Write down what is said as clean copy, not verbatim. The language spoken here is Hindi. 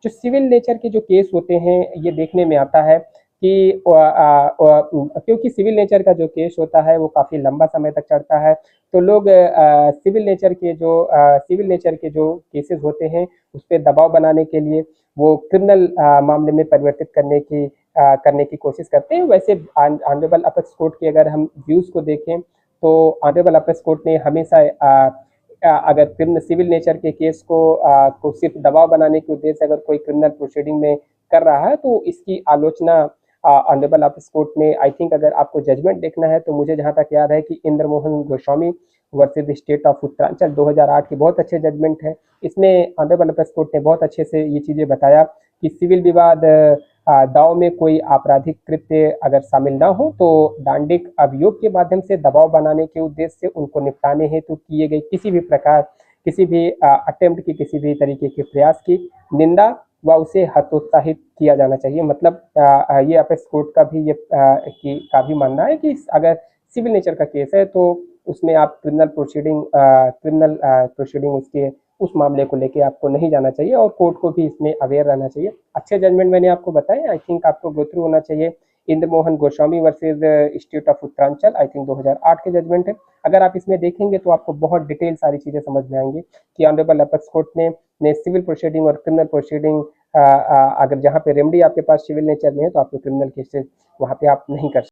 जो सिविल नेचर के जो केस होते हैं ये देखने में आता है कि क्योंकि सिविल नेचर का जो केस होता है वो काफ़ी लंबा समय तक चलता है, तो लोग सिविल नेचर के जो केसेस होते हैं उस पर दबाव बनाने के लिए वो क्रिमिनल मामले में परिवर्तित करने की कोशिश करते हैं। वैसे ऑनरेबल अपेक्स कोर्ट के अगर हम व्यूज़ को देखें तो ऑनरेबल अपेक्स कोर्ट ने हमेशा अगर क्रिमिनल सिविल नेचर के केस को सिर्फ दबाव बनाने के उद्देश्य से अगर कोई क्रिमिनल प्रोसीडिंग में कर रहा है तो इसकी आलोचना ऑनरेबल अपेक्स कोर्ट ने, आई थिंक अगर आपको जजमेंट देखना है तो मुझे जहां तक याद है कि Indra Mohan Goswami versus state of Uttaranchal 2008 की बहुत अच्छे जजमेंट है। इसमें ऑनरेबल अपेक्स कोर्ट ने बहुत अच्छे से ये चीज़ें बताया कि सिविल विवाद दाव में कोई आपराधिक कृत्य अगर शामिल ना हो तो दांडिक अभियोग के माध्यम से दबाव बनाने के उद्देश्य से उनको निपटाने हेतु किए गए किसी भी अटेम्प्ट की किसी भी तरीके के प्रयास की निंदा व उसे हतोत्साहित किया जाना चाहिए। मतलब ये अपेक्स कोर्ट का भी मानना है कि अगर सिविल नेचर का केस है तो उसमें आप क्रिमिनल प्रोसीडिंग उसके उस मामले को लेके आपको नहीं जाना चाहिए और कोर्ट को भी इसमें अवेयर रहना चाहिए। अच्छे जजमेंट मैंने आपको बताए, आई थिंक आपको गो थ्रू होना चाहिए। Indra Mohan Goswami versus state of Uttaranchal, I think 2008 के जजमेंट है। अगर आप इसमें देखेंगे तो आपको बहुत डिटेल सारी चीज़ें समझ में आएंगी कि ऑनरेबल अपेक्स कोर्ट ने सिविल प्रोसीडिंग और क्रिमिनल प्रोसीडिंग अगर जहाँ पे रेमडी आपके पास सिविल नेचर में है तो आपको क्रिमिनल केसेस वहाँ पे आप नहीं कर सकते।